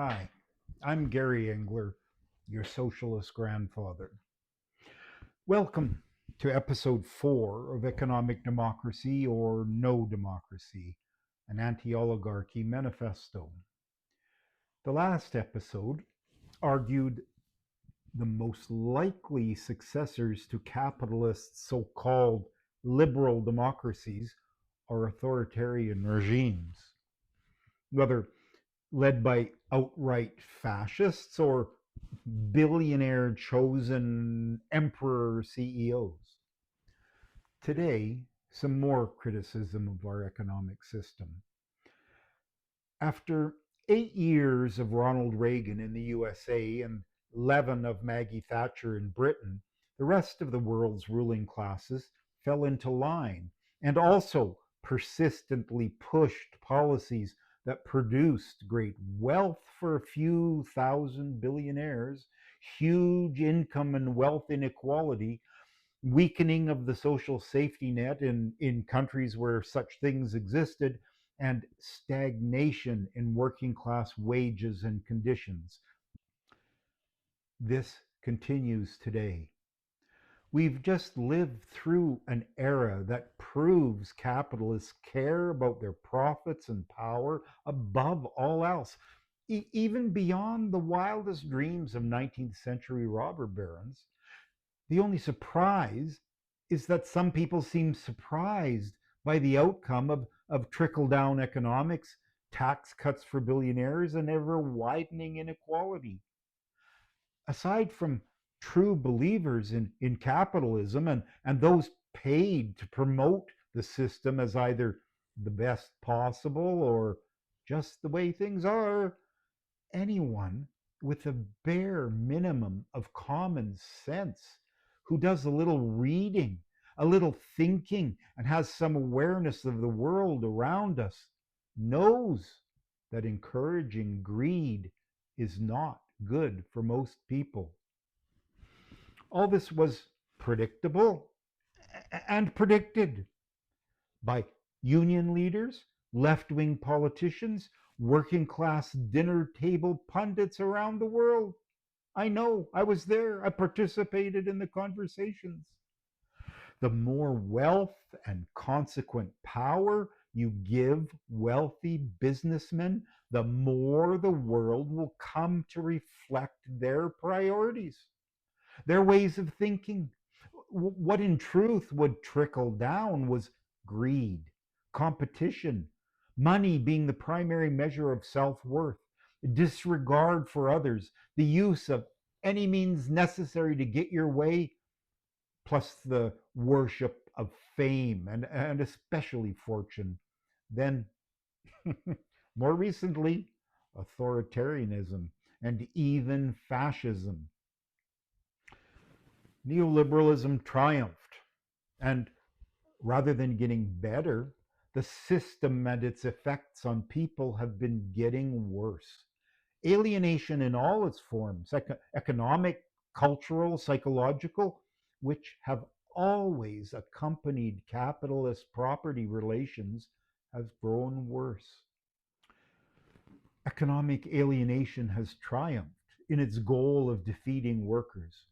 Hi, I'm Gary Engler, your socialist grandfather. Welcome to episode 4 of Economic Democracy or No Democracy, an anti oligarchy manifesto. The last episode argued the most likely successors to capitalist so called liberal democracies are authoritarian regimes, whether led by outright fascists or billionaire chosen emperor CEOs. Today, some more criticism of our economic system. After 8 years of Ronald Reagan in the USA and 11 of Maggie Thatcher in Britain, the rest of the world's ruling classes fell into line and also persistently pushed policies that produced great wealth for a few thousand billionaires, huge income and wealth inequality, weakening of the social safety net in countries where such things existed, and stagnation in working class wages and conditions. This continues today. We've just lived through an era that proves capitalists care about their profits and power above all else, even beyond the wildest dreams of 19th century robber barons. The only surprise is that some people seem surprised by the outcome of trickle down economics, tax cuts for billionaires, and ever widening inequality. Aside from true believers in capitalism and those paid to promote the system as either the best possible or just the way things are, anyone with a bare minimum of common sense who does a little reading, a little thinking, and has some awareness of the world around us knows that encouraging greed is not good for most people. All this was predictable and predicted by union leaders, left wing politicians, working class dinner table pundits around the world. I know, I was there, I participated in the conversations. The more wealth and consequent power you give wealthy businessmen, the more the world will come to reflect their priorities, their ways of thinking. What in truth would trickle down was greed, competition, money being the primary measure of self worth, disregard for others, the use of any means necessary to get your way, plus the worship of fame and especially fortune. Then, more recently, authoritarianism and even fascism. Neoliberalism triumphed, and rather than getting better, the system and its effects on people have been getting worse. Alienation in all its forms, economic, cultural, psychological, which have always accompanied capitalist property relations, has grown worse. Economic alienation has triumphed in its goal of defeating workers.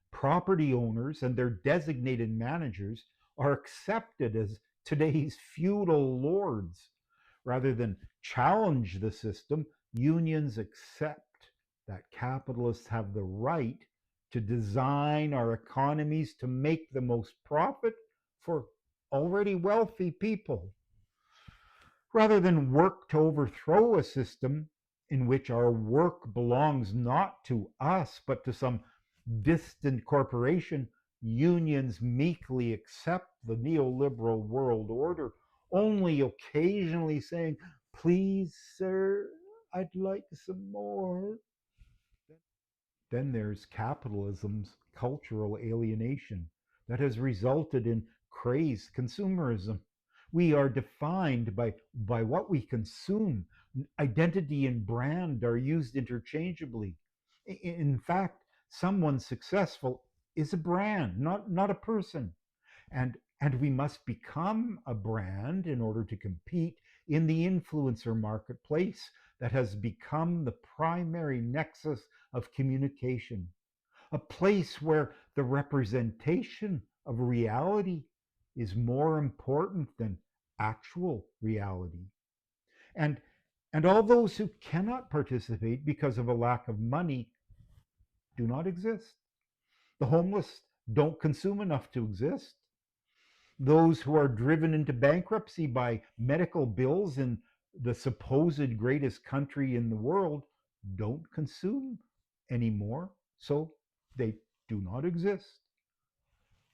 Property owners and their designated managers are accepted as today's feudal lords. Rather than challenge the system, unions accept that capitalists have the right to design our economies to make the most profit for already wealthy people. Rather than work to overthrow a system in which our work belongs not to us but to some distant corporation, unions meekly accept the neoliberal world order, only occasionally saying, "Please, sir, I'd like some more." Then there's capitalism's cultural alienation that has resulted in crazed consumerism. We are defined by what we consume. Identity and brand are used interchangeably. In fact, someone successful is a brand, not a person. And we must become a brand in order to compete in the influencer marketplace, that has become the primary nexus of communication, a place where the representation of reality is more important than actual reality. And, and all those who cannot participate because of a lack of money do not exist. The homeless don't consume enough to exist. Those who are driven into bankruptcy by medical bills in the supposed greatest country in the world don't consume anymore, so they do not exist.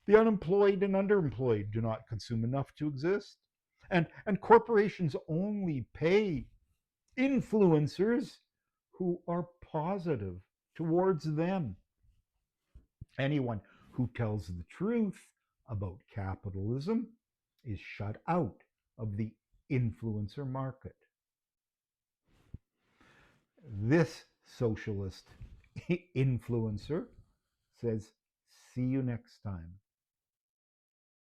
The unemployed and underemployed do not consume enough to exist. And corporations only pay influencers who are positive towards them. Anyone who tells the truth about capitalism is shut out of the influencer market. This socialist influencer says, see you next time.